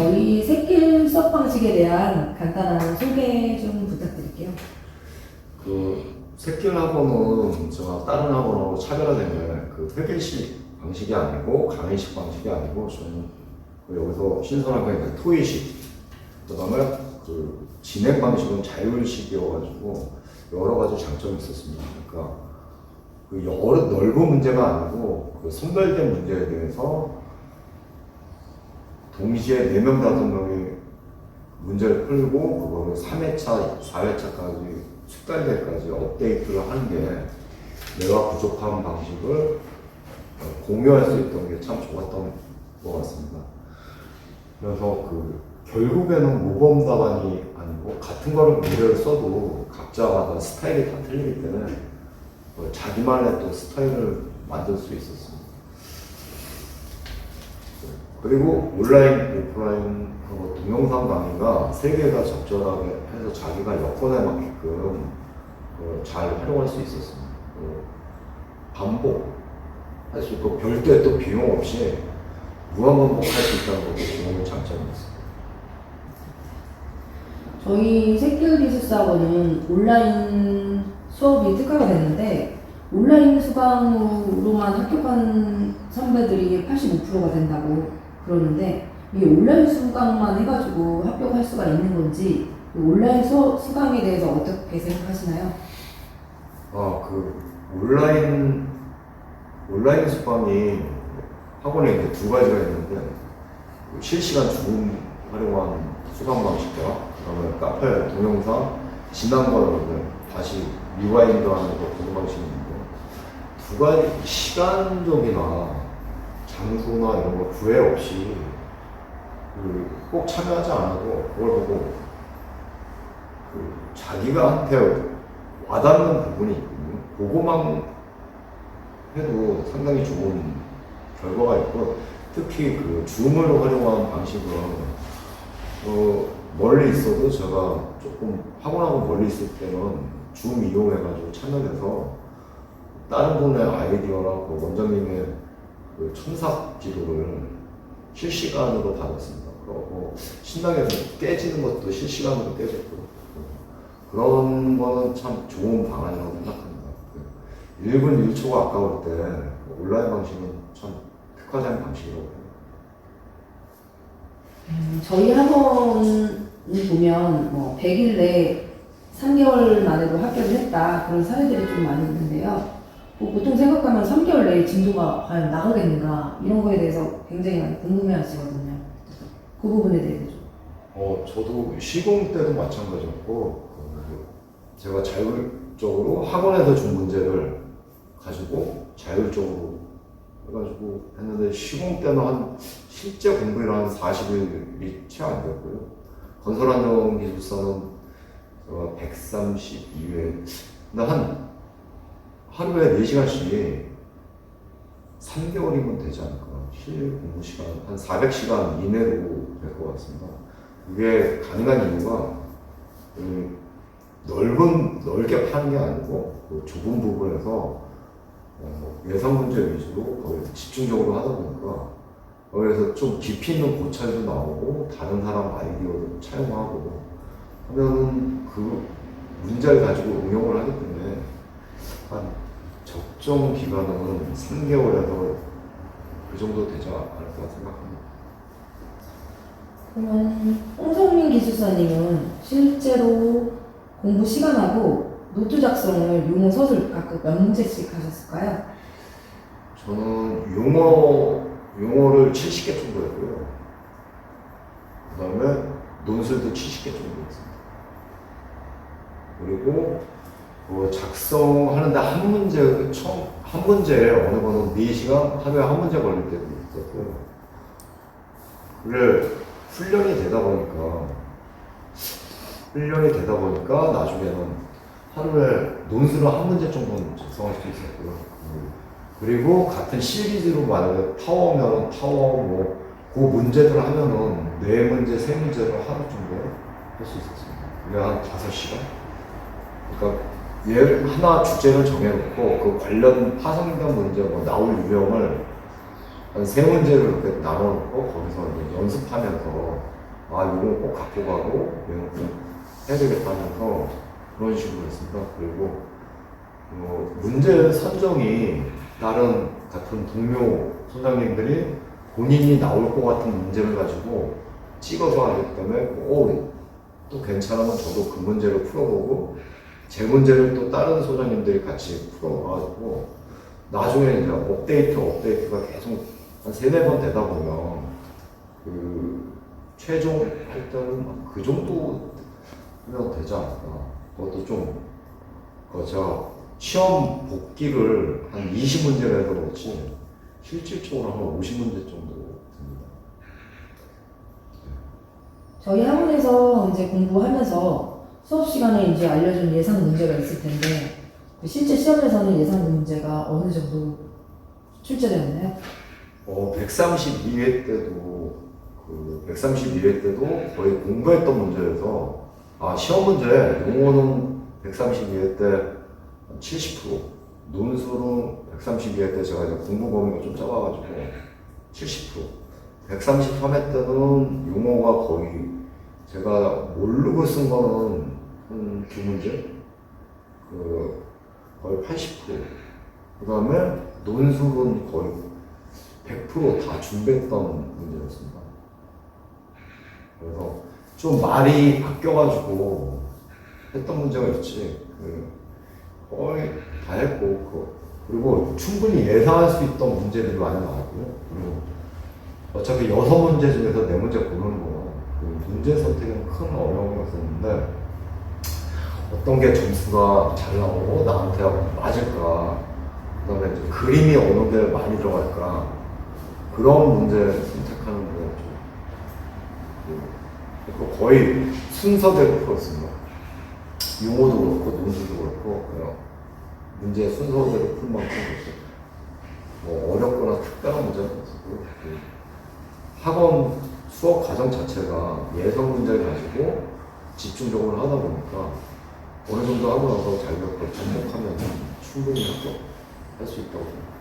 저희 새길 수업 방식에 대한 간단한 소개 좀 부탁드릴게요. 그 새길 학원은 제가 다른 학원하고 차별화된 게그 회계식 방식이 아니고 강의식 방식이 아니고 저는 여기서 신선한 게 토의식, 그다음에 그 진행 방식은 자율식이어가지고 여러 가지 장점이 있었습니다. 그러니까 그 여러 넓은 문제가 아니고 그 선별된 문제에 대해서 동시에 4명, 5명이 문제를 풀고 그거를 3회차, 4회차까지 숙달될까지 업데이트를 하는 게 내가 부족한 방식을 공유할 수 있던 게 참 좋았던 것 같습니다. 그래서 그 결국에는 모범 답안이 아니고 같은 거를 문제를 써도 각자마다 스타일이 다 틀리기 때문에 자기만의 또 스타일을 만들 수 있었습니다. 그리고 온라인, 오프라인하고 동영상 강의가 세 개가 적절하게 해서 자기가 여건에 맞게끔 잘 활용할 수 있었습니다. 반복할 수 있고 별도의 또 비용 없이 무한반복할 수 있다는 것도 좋은 장점이었습니다. 저희 새길 기술사학원은 온라인 수업이 특화가 됐는데 온라인 수강으로만 합격한 선배들이 85%가 된다고 그러는데 이게 온라인 수강만 해가지고 합격할 수가 있는 건지 온라인 수강에 대해서 어떻게 생각하시나요? 그 온라인 수강이 학원에 이제 두 가지가 있는데 실시간 줌 활용한 수강 방식과 그다음에 카페 동영상 지난 거를 다시 리와인드하는 거 그런 방식이 있는데 두 가지 시간적이나 장소나 이런 거 구애 없이 꼭 참여하지 않아도 그걸 보고 자기가한테 와닿는 부분이 있거든요. 그거만 해도 상당히 좋은 결과가 있고 특히 그 줌을 활용한 방식은 멀리 있어도 제가 조금 학원하고 멀리 있을 때는 줌 이용해가지고 참여해서 다른 분의 아이디어나 그 원장님의 그 첨삭 지도를 실시간으로 받았습니다. 그리고 신나게 깨지는 것도 실시간으로 깨졌고 그런 거는 참 좋은 방안이라고 생각합니다. 1분 1초가 아까울 때 온라인 방식은 참 특화된 방식이라고 합니다. 저희 학원을 보면 뭐 100일 내에 3개월 만에도 합격을 했다 그런 사례들이 좀 많이 있는데요. 보통 생각하면 3개월 내에 진도가 과연 나가겠는가 이런 거에 대해서 굉장히 많이 궁금해하시거든요. 그 부분에 대해서 좀. 저도 시공 때도 마찬가지였고 제가 자율적으로 학원에서 준 문제를 가지고 자율적으로 해가지고 했는데 시공 때는 실제 공부를 한 40일이 채 안 됐고요. 건설안전기술사는 132회 근데 하루에 4시간씩 3개월이면 되지 않을까. 실 공부 시간 한 400시간 이내로 될 것 같습니다. 이게 가능한 이유가 넓게 파는 게 아니고 그 좁은 부분에서 예상 문제 위주로 거의 집중적으로 하다 보니까 그래서 좀 깊이 있는 고찰도 나오고 다른 사람 아이디어도 차용하고 하면 그 문제를 가지고 응용을 하기 때문에 한 적정 기간은 3개월에서 그 정도 되지 않을까 생각합니다. 그러면 홍성민 기술사님은 실제로 공부 시간하고 노트 작성을 용어 서술 각각 몇 문제씩 하셨을까요? 저는 용어를 70개 정도 했고요. 그 다음에 논술도 70개 정도 했습니다. 그리고 작성하는데 한 문제에 어느 거는 4시간, 하루에 한 문제 걸릴 때도 있었고요. 그게 훈련이 되다 보니까 나중에는 하루에 논술을 한 문제 정도는 작성할 수 있었고요. 그리고 같은 시리즈로 만약에 타워면 타워 그 문제들 하면은 4문제, 3문제를 하루 정도 할 수 있었습니다. 그게 한 5시간? 그러니까 하나 주제를 정해놓고 그 관련 파생된 문제, 나올 유형을 한 3문제를 이렇게 나눠놓고 거기서 이제 연습하면서 아, 이거 꼭 갖고 가고, 얘는 꼭 해야 되겠다 하면서 그런 식으로 했습니다. 그리고, 문제 선정이 다른 같은 동료 소장님들이 본인이 나올 것 같은 문제를 가지고 찍어서 하기 때문에, 또 괜찮으면 저도 그 문제를 풀어보고, 제 문제를 또 다른 소장님들이 같이 풀어가지고, 나중에 이제 업데이트가 계속 한 3-4번 되다 보면, 최종 할 때는 그 정도면 되지 않을까. 그것도 좀, 제가 시험 복기를 한 20문제를 해서 그렇지, 실질적으로 한 50문제 정도 됩니다. 저희 학원에서 이제 공부하면서 수업 시간에 이제 알려준 예상 문제가 있을 텐데 실제 시험에서는 예상 문제가 어느 정도 출제되었나요? 132회 때도 132회 때도 거의 공부했던 문제여서 시험 문제 용어는 132회 때 70%, 논술은 132회 때 제가 이제 공부 범위가 좀 작아가지고 70%, 133회 때는 용어가 거의 제가 모르고 쓴 거는 한 2문제, 거의 80%. 그 다음에 논술은 거의 100% 다 준비했던 문제였습니다. 그래서 좀 말이 바뀌어가지고 했던 문제가 있지. 거의 다 했고, 그리고 충분히 예상할 수 있던 문제들이 많이 나왔고요. 그리고 어차피 6문제 중에서 4문제 고르는 거, 문제 선택은 큰 어려움이 없었는데, 어떤 게 점수가 잘 나오고 나한테 맞을까, 그 다음에 이제 그림이 어느 게 많이 들어갈까, 그런 문제 선택하는 거 좀, 거의 순서대로 풀었습니다. 용어도 그렇고, 논술도 그렇고, 문제 순서대로 풀 만큼 뭐 어렵거나 특별한 문제는 없었고요. 학원 수업 과정 자체가 예선 문제를 가지고 집중적으로 하다 보니까 어느 정도 하고 나서 자기가 그걸 접목하면 충분히 합격할 수 있다고 생각합니다.